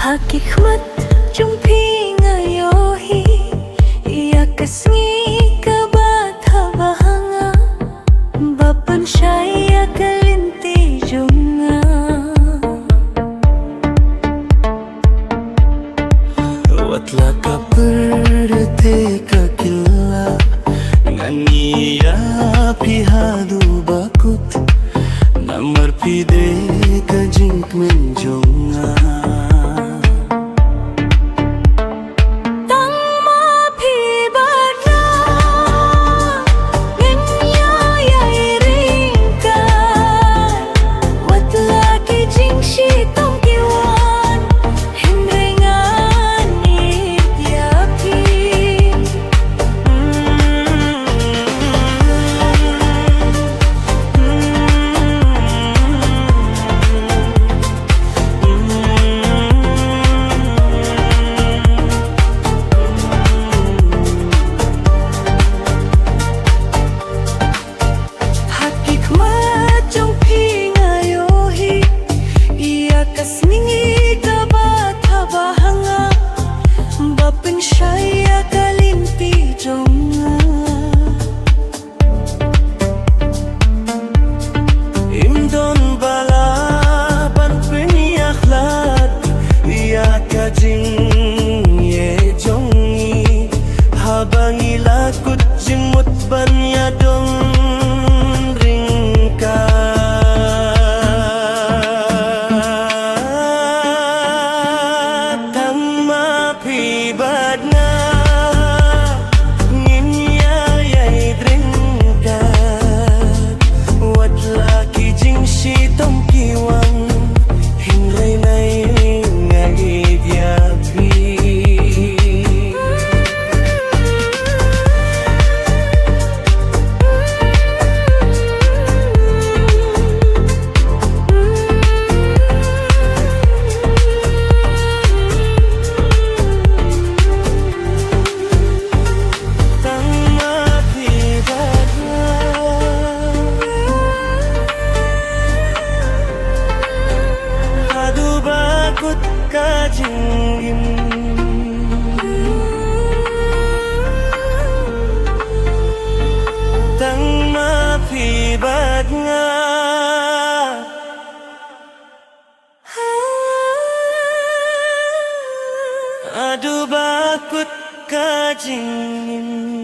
Hikmat jumpi ngayohi ia kasngi kabatha bahanga bapan syaya kalinti junga watla ka perde ka killa ngania pihadu bakut namar pide ka jink menjonga Bangilakut jimut banya dong ringka tang ma pribadna nginya yai ringka wat laki jing si tom kiwang hingrai nai ngai dia kajingin tang mapibat nga adu bakut kajingin